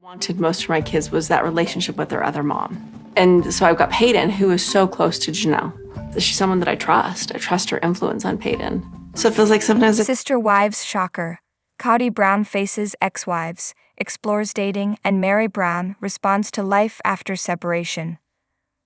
Wanted most for my kids was that relationship with their other mom. And so I've got Peyton, who is so close to Janelle. She's someone that I trust. I trust her influence on Peyton. So it feels like sometimes Sister Wives Shocker. Kody Brown faces ex-wives, explores dating, and Meri Brown responds to life after separation.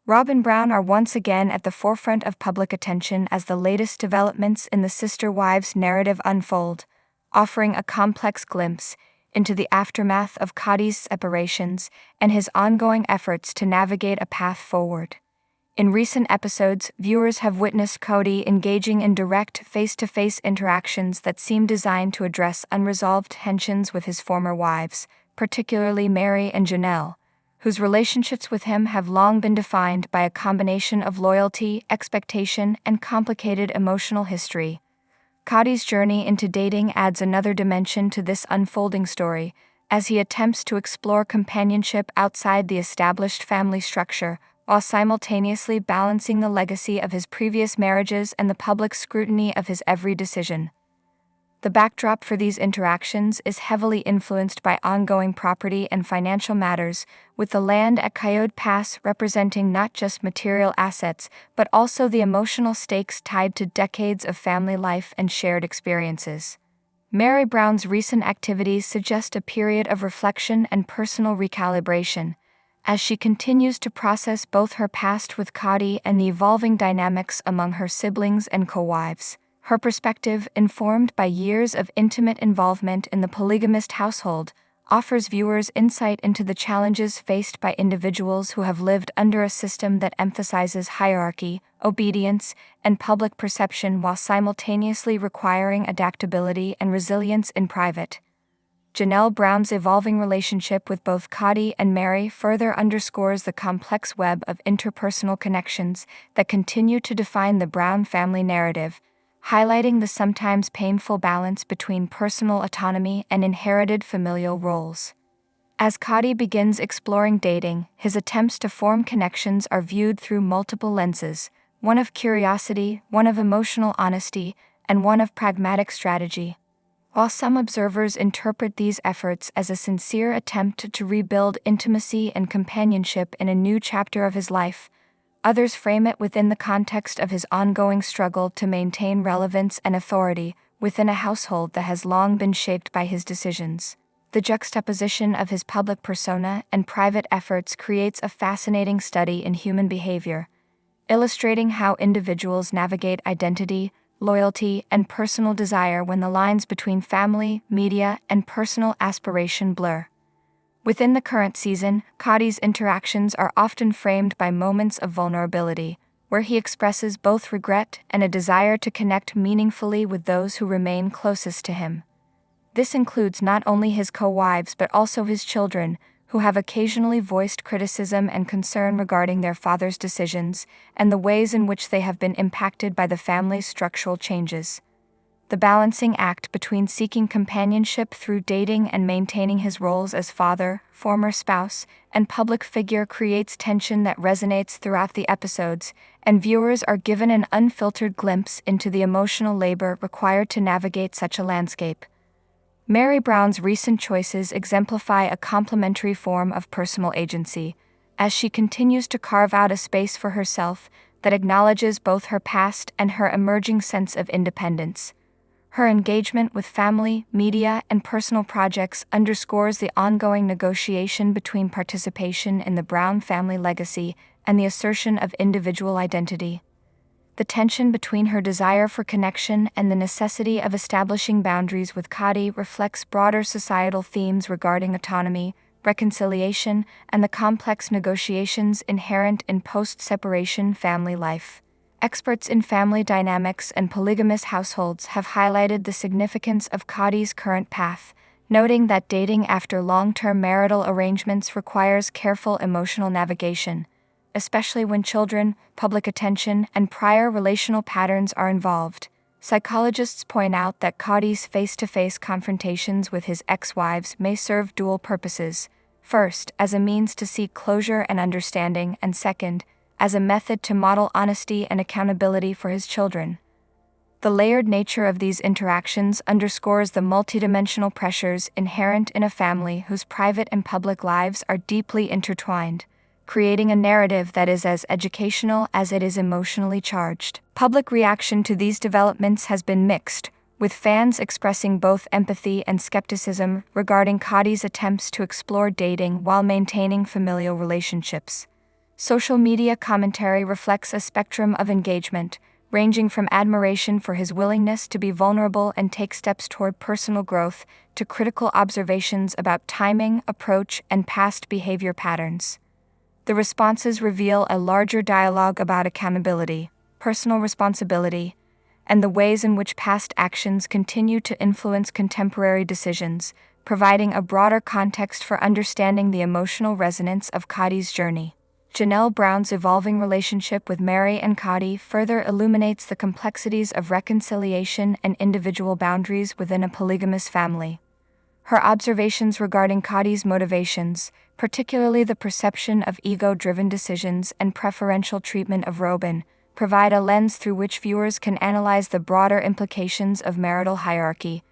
Robyn Brown are once again at the forefront of public attention as the latest developments in the sister wives narrative unfold, offering a complex glimpse into the aftermath of Kody's separations and his ongoing efforts to navigate a path forward. In recent episodes, viewers have witnessed Kody engaging in direct face-to-face interactions that seem designed to address unresolved tensions with his former wives, particularly Meri and Janelle, whose relationships with him have long been defined by a combination of loyalty, expectation, and complicated emotional history. Kody's journey into dating adds another dimension to this unfolding story, as he attempts to explore companionship outside the established family structure, while simultaneously balancing the legacy of his previous marriages and the public scrutiny of his every decision. The backdrop for these interactions is heavily influenced by ongoing property and financial matters, with the land at Coyote Pass representing not just material assets, but also the emotional stakes tied to decades of family life and shared experiences. Meri Brown's recent activities suggest a period of reflection and personal recalibration, as she continues to process both her past with Kody and the evolving dynamics among her siblings and co-wives. Her perspective, informed by years of intimate involvement in the polygamist household, offers viewers insight into the challenges faced by individuals who have lived under a system that emphasizes hierarchy, obedience, and public perception while simultaneously requiring adaptability and resilience in private. Janelle Brown's evolving relationship with both Kody and Meri further underscores the complex web of interpersonal connections that continue to define the Brown family narrative, highlighting the sometimes painful balance between personal autonomy and inherited familial roles. As Kody begins exploring dating, his attempts to form connections are viewed through multiple lenses, one of curiosity, one of emotional honesty, and one of pragmatic strategy. While some observers interpret these efforts as a sincere attempt to rebuild intimacy and companionship in a new chapter of his life, others frame it within the context of his ongoing struggle to maintain relevance and authority within a household that has long been shaped by his decisions. The juxtaposition of his public persona and private efforts creates a fascinating study in human behavior, illustrating how individuals navigate identity, loyalty, and personal desire when the lines between family, media, and personal aspiration blur. Within the current season, Kody's interactions are often framed by moments of vulnerability, where he expresses both regret and a desire to connect meaningfully with those who remain closest to him. This includes not only his co-wives but also his children, who have occasionally voiced criticism and concern regarding their father's decisions and the ways in which they have been impacted by the family's structural changes. The balancing act between seeking companionship through dating and maintaining his roles as father, former spouse, and public figure creates tension that resonates throughout the episodes, and viewers are given an unfiltered glimpse into the emotional labor required to navigate such a landscape. Meri Brown's recent choices exemplify a complementary form of personal agency, as she continues to carve out a space for herself that acknowledges both her past and her emerging sense of independence. Her engagement with family, media, and personal projects underscores the ongoing negotiation between participation in the Brown family legacy and the assertion of individual identity. The tension between her desire for connection and the necessity of establishing boundaries with Kody reflects broader societal themes regarding autonomy, reconciliation, and the complex negotiations inherent in post-separation family life. Experts in family dynamics and polygamous households have highlighted the significance of Kody's current path, noting that dating after long-term marital arrangements requires careful emotional navigation, especially when children, public attention, and prior relational patterns are involved. Psychologists point out that Kody's face-to-face confrontations with his ex-wives may serve dual purposes: first, as a means to seek closure and understanding, and second, as a method to model honesty and accountability for his children. The layered nature of these interactions underscores the multidimensional pressures inherent in a family whose private and public lives are deeply intertwined, creating a narrative that is as educational as it is emotionally charged. Public reaction to these developments has been mixed, with fans expressing both empathy and skepticism regarding Kody's attempts to explore dating while maintaining familial relationships. Social media commentary reflects a spectrum of engagement, ranging from admiration for his willingness to be vulnerable and take steps toward personal growth to critical observations about timing, approach, and past behavior patterns. The responses reveal a larger dialogue about accountability, personal responsibility, and the ways in which past actions continue to influence contemporary decisions, providing a broader context for understanding the emotional resonance of Kody's journey. Janelle Brown's evolving relationship with Meri and Kody further illuminates the complexities of reconciliation and individual boundaries within a polygamous family. Her observations regarding Kody's motivations, particularly the perception of ego-driven decisions and preferential treatment of Robyn, provide a lens through which viewers can analyze the broader implications of marital hierarchy,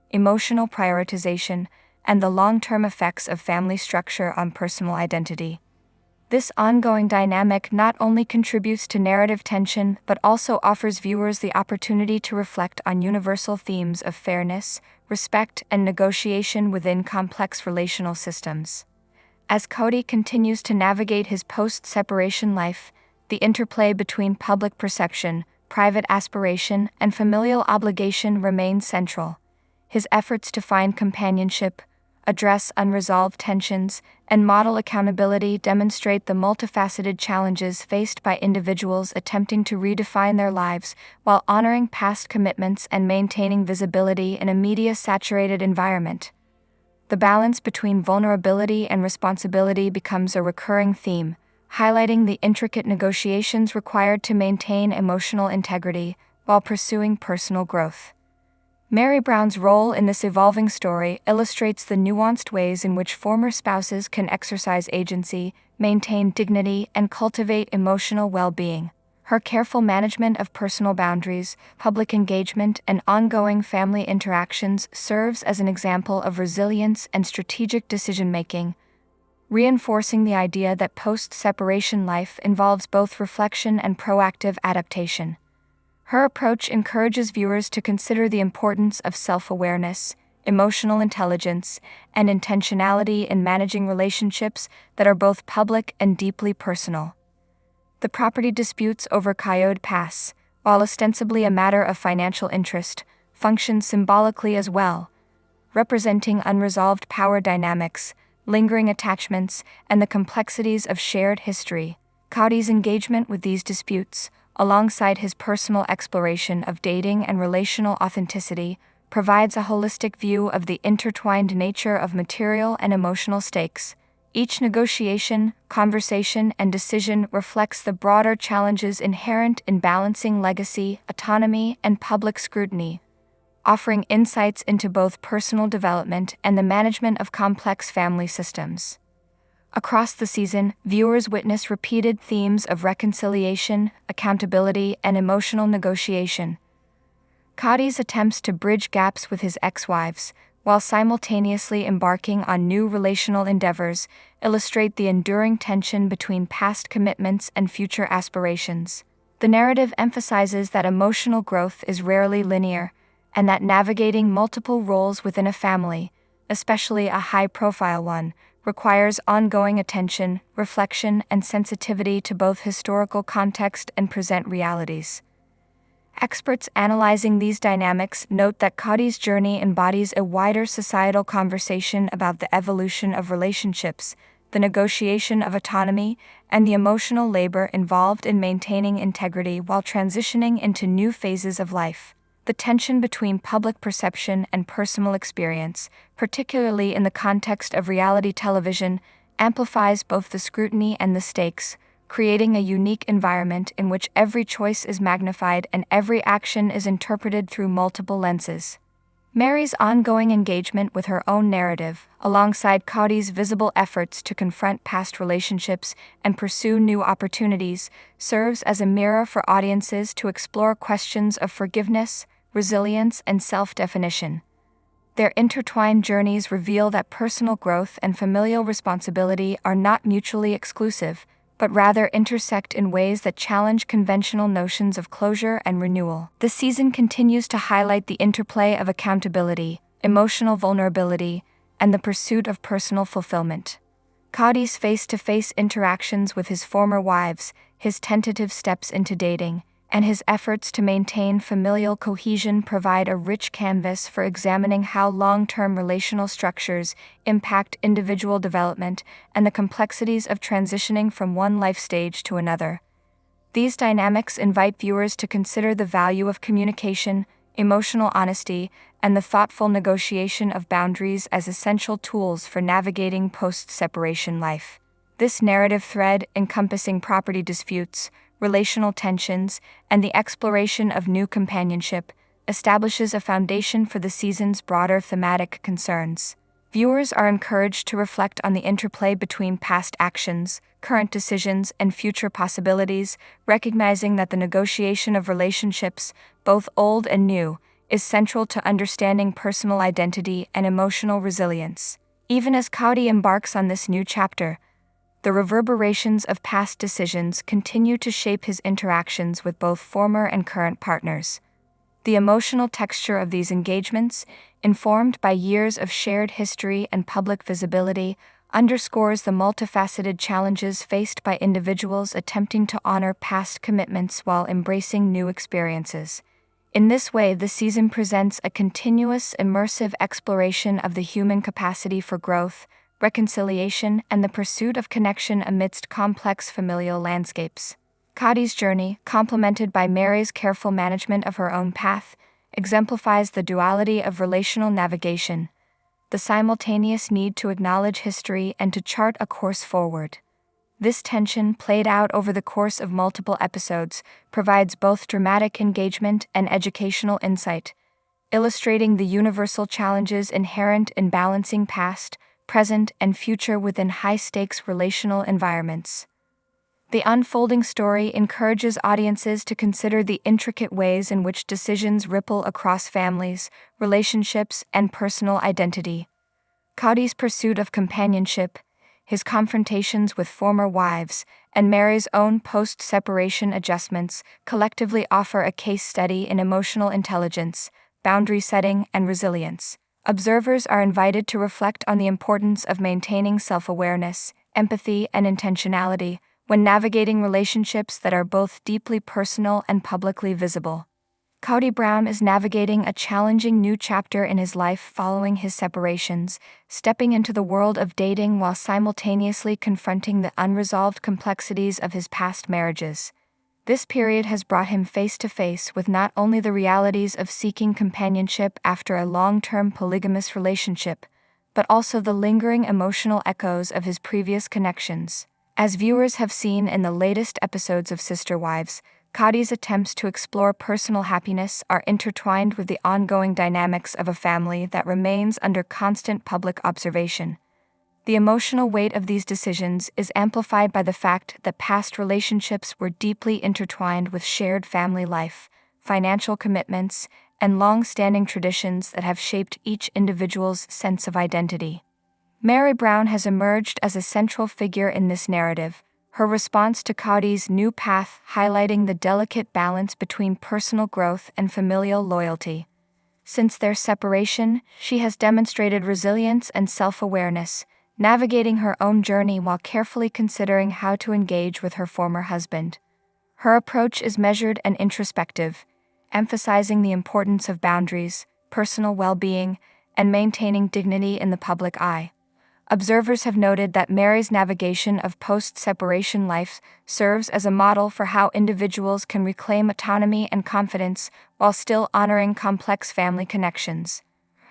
emotional prioritization, and the long-term effects of family structure on personal identity. This ongoing dynamic not only contributes to narrative tension but also offers viewers the opportunity to reflect on universal themes of fairness, respect, and negotiation within complex relational systems. As Kody continues to navigate his post-separation life, the interplay between public perception, private aspiration, and familial obligation remains central. His efforts to find companionship, address unresolved tensions, and model accountability demonstrate the multifaceted challenges faced by individuals attempting to redefine their lives while honoring past commitments and maintaining visibility in a media-saturated environment. The balance between vulnerability and responsibility becomes a recurring theme, highlighting the intricate negotiations required to maintain emotional integrity while pursuing personal growth. Meri Brown's role in this evolving story illustrates the nuanced ways in which former spouses can exercise agency, maintain dignity, and cultivate emotional well-being. Her careful management of personal boundaries, public engagement, and ongoing family interactions serves as an example of resilience and strategic decision-making, reinforcing the idea that post-separation life involves both reflection and proactive adaptation. Her approach encourages viewers to consider the importance of self-awareness, emotional intelligence, and intentionality in managing relationships that are both public and deeply personal. The property disputes over Coyote Pass, while ostensibly a matter of financial interest, function symbolically as well, representing unresolved power dynamics, lingering attachments, and the complexities of shared history. Kody's engagement with these disputes, alongside his personal exploration of dating and relational authenticity, provides a holistic view of the intertwined nature of material and emotional stakes. Each negotiation, conversation, and decision reflects the broader challenges inherent in balancing legacy, autonomy, and public scrutiny, offering insights into both personal development and the management of complex family systems. Across the season, viewers witness repeated themes of reconciliation, accountability, and emotional negotiation. Kody's attempts to bridge gaps with his ex-wives, while simultaneously embarking on new relational endeavors, illustrate the enduring tension between past commitments and future aspirations. The narrative emphasizes that emotional growth is rarely linear, and that navigating multiple roles within a family, especially a high-profile one, requires ongoing attention, reflection, and sensitivity to both historical context and present realities. Experts analyzing these dynamics note that Kody's journey embodies a wider societal conversation about the evolution of relationships, the negotiation of autonomy, and the emotional labor involved in maintaining integrity while transitioning into new phases of life. The tension between public perception and personal experience, particularly in the context of reality television, amplifies both the scrutiny and the stakes, creating a unique environment in which every choice is magnified and every action is interpreted through multiple lenses. Meri's ongoing engagement with her own narrative, alongside Kody's visible efforts to confront past relationships and pursue new opportunities, serves as a mirror for audiences to explore questions of forgiveness, resilience, and self-definition. Their intertwined journeys reveal that personal growth and familial responsibility are not mutually exclusive, but rather intersect in ways that challenge conventional notions of closure and renewal. The season continues to highlight the interplay of accountability, emotional vulnerability, and the pursuit of personal fulfillment. Kody's face-to-face interactions with his former wives, his tentative steps into dating, and his efforts to maintain familial cohesion provide a rich canvas for examining how long-term relational structures impact individual development and the complexities of transitioning from one life stage to another. These dynamics invite viewers to consider the value of communication, emotional honesty, and the thoughtful negotiation of boundaries as essential tools for navigating post-separation life. This narrative thread, encompassing property disputes, relational tensions, and the exploration of new companionship, establishes a foundation for the season's broader thematic concerns. Viewers are encouraged to reflect on the interplay between past actions, current decisions, and future possibilities, recognizing that the negotiation of relationships, both old and new, is central to understanding personal identity and emotional resilience. Even as Kody embarks on this new chapter, the reverberations of past decisions continue to shape his interactions with both former and current partners. The emotional texture of these engagements, informed by years of shared history and public visibility, underscores the multifaceted challenges faced by individuals attempting to honor past commitments while embracing new experiences. In this way, the season presents a continuous, immersive exploration of the human capacity for growth, reconciliation, and the pursuit of connection amidst complex familial landscapes. Kody's journey, complemented by Meri's careful management of her own path, exemplifies the duality of relational navigation, the simultaneous need to acknowledge history and to chart a course forward. This tension, played out over the course of multiple episodes, provides both dramatic engagement and educational insight, illustrating the universal challenges inherent in balancing past, present, and future within high-stakes relational environments. The unfolding story encourages audiences to consider the intricate ways in which decisions ripple across families, relationships, and personal identity. Kody's pursuit of companionship, his confrontations with former wives, and Meri's own post-separation adjustments collectively offer a case study in emotional intelligence, boundary setting, and resilience. Observers are invited to reflect on the importance of maintaining self-awareness, empathy, and intentionality when navigating relationships that are both deeply personal and publicly visible. Kody Brown is navigating a challenging new chapter in his life following his separations, stepping into the world of dating while simultaneously confronting the unresolved complexities of his past marriages. This period has brought him face to face with not only the realities of seeking companionship after a long-term polygamous relationship, but also the lingering emotional echoes of his previous connections. As viewers have seen in the latest episodes of Sister Wives, Kody's attempts to explore personal happiness are intertwined with the ongoing dynamics of a family that remains under constant public observation. The emotional weight of these decisions is amplified by the fact that past relationships were deeply intertwined with shared family life, financial commitments, and long-standing traditions that have shaped each individual's sense of identity. Meri Brown has emerged as a central figure in this narrative, her response to Kody's new path highlighting the delicate balance between personal growth and familial loyalty. Since their separation, she has demonstrated resilience and self-awareness, navigating her own journey while carefully considering how to engage with her former husband. Her approach is measured and introspective, emphasizing the importance of boundaries, personal well-being, and maintaining dignity in the public eye. Observers have noted that Meri's navigation of post-separation life serves as a model for how individuals can reclaim autonomy and confidence while still honoring complex family connections.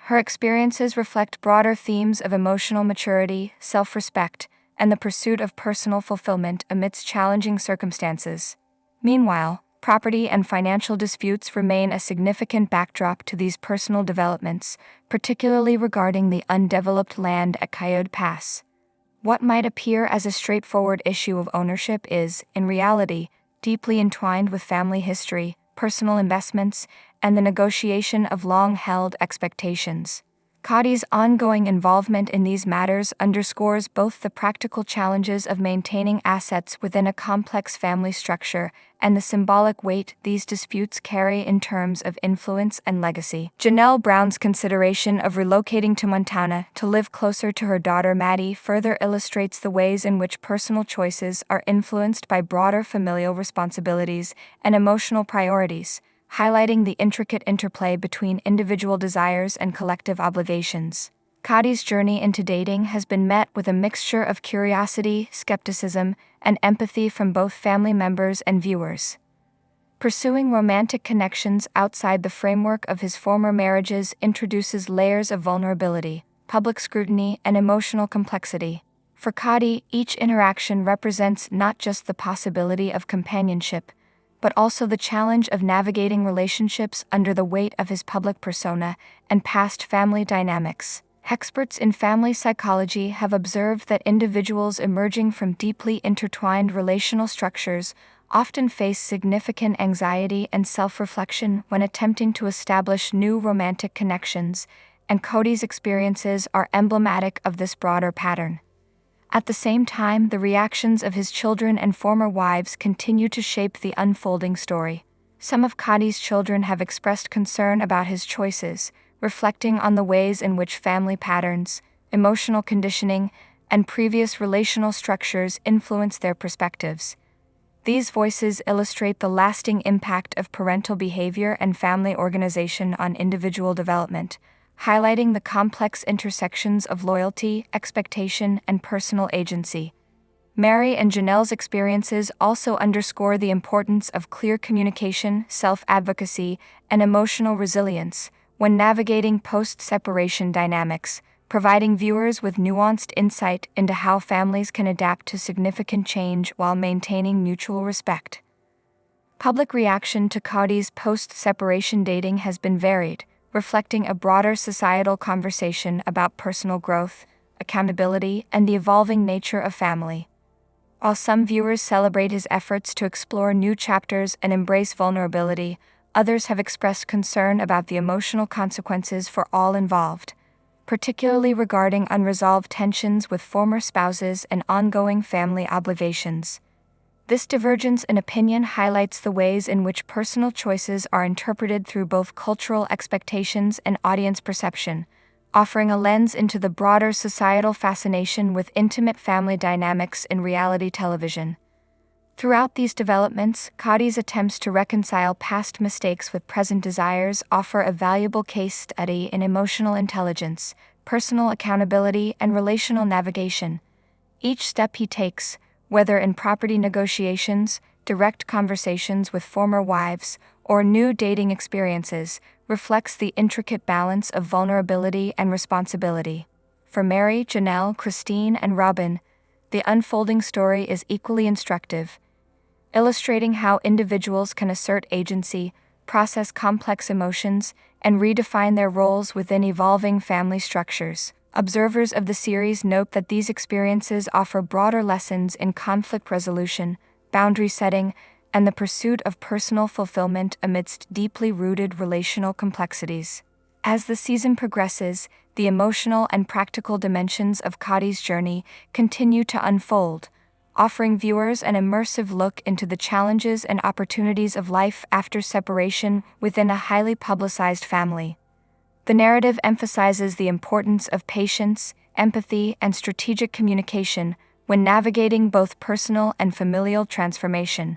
Her experiences reflect broader themes of emotional maturity, self-respect, and the pursuit of personal fulfillment amidst challenging circumstances. Meanwhile, Property and financial disputes remain a significant backdrop to these personal developments, particularly regarding the undeveloped land at Coyote Pass. What might appear as a straightforward issue of ownership is, in reality, deeply entwined with family history, personal investments, and the negotiation of long-held expectations. Kody's ongoing involvement in these matters underscores both the practical challenges of maintaining assets within a complex family structure and the symbolic weight these disputes carry in terms of influence and legacy. Janelle Brown's consideration of relocating to Montana to live closer to her daughter Maddie further illustrates the ways in which personal choices are influenced by broader familial responsibilities and emotional priorities, highlighting the intricate interplay between individual desires and collective obligations. Kody's journey into dating has been met with a mixture of curiosity, skepticism, and empathy from both family members and viewers. Pursuing romantic connections outside the framework of his former marriages introduces layers of vulnerability, public scrutiny, and emotional complexity. For Kody, each interaction represents not just the possibility of companionship, but also the challenge of navigating relationships under the weight of his public persona and past family dynamics. Experts in family psychology have observed that individuals emerging from deeply intertwined relational structures often face significant anxiety and self-reflection when attempting to establish new romantic connections, and Kody's experiences are emblematic of this broader pattern. At the same time, the reactions of his children and former wives continue to shape the unfolding story. Some of Kody's children have expressed concern about his choices, reflecting on the ways in which family patterns, emotional conditioning, and previous relational structures influence their perspectives. These voices illustrate the lasting impact of parental behavior and family organization on individual development, highlighting the complex intersections of loyalty, expectation, and personal agency. Meri and Janelle's experiences also underscore the importance of clear communication, self-advocacy, and emotional resilience when navigating post-separation dynamics, providing viewers with nuanced insight into how families can adapt to significant change while maintaining mutual respect. Public reaction to Kody's post-separation dating has been varied, reflecting a broader societal conversation about personal growth, accountability, and the evolving nature of family. While some viewers celebrate his efforts to explore new chapters and embrace vulnerability, others have expressed concern about the emotional consequences for all involved, particularly regarding unresolved tensions with former spouses and ongoing family obligations. This divergence in opinion highlights the ways in which personal choices are interpreted through both cultural expectations and audience perception, offering a lens into the broader societal fascination with intimate family dynamics in reality television. Throughout these developments, Kody's attempts to reconcile past mistakes with present desires offer a valuable case study in emotional intelligence, personal accountability, and relational navigation. Each step he takes, whether in property negotiations, direct conversations with former wives, or new dating experiences, reflects the intricate balance of vulnerability and responsibility. For Meri, Janelle, Christine, and Robyn, the unfolding story is equally instructive, illustrating how individuals can assert agency, process complex emotions, and redefine their roles within evolving family structures. Observers of the series note that these experiences offer broader lessons in conflict resolution, boundary setting, and the pursuit of personal fulfillment amidst deeply rooted relational complexities. As the season progresses, the emotional and practical dimensions of Kody's journey continue to unfold, offering viewers an immersive look into the challenges and opportunities of life after separation within a highly publicized family. The narrative emphasizes the importance of patience, empathy, and strategic communication when navigating both personal and familial transformation.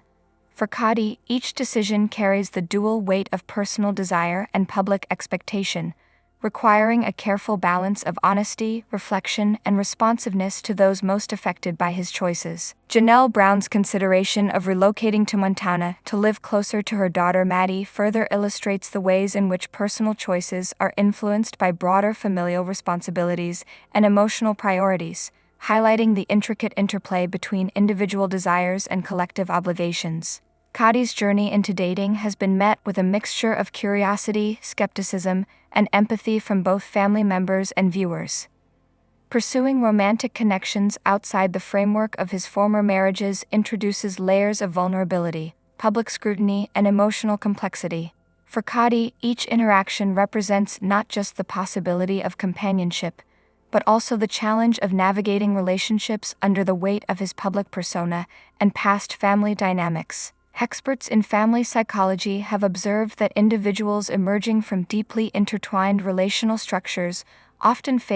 For Kody, each decision carries the dual weight of personal desire and public expectation, requiring a careful balance of honesty, reflection, and responsiveness to those most affected by his choices. Janelle Brown's consideration of relocating to Montana to live closer to her daughter Maddie further illustrates the ways in which personal choices are influenced by broader familial responsibilities and emotional priorities, highlighting the intricate interplay between individual desires and collective obligations. Kody's journey into dating has been met with a mixture of curiosity, skepticism, and empathy from both family members and viewers. Pursuing romantic connections outside the framework of his former marriages introduces layers of vulnerability, public scrutiny, and emotional complexity. For Kody, each interaction represents not just the possibility of companionship, but also the challenge of navigating relationships under the weight of his public persona and past family dynamics. Experts in family psychology have observed that individuals emerging from deeply intertwined relational structures often face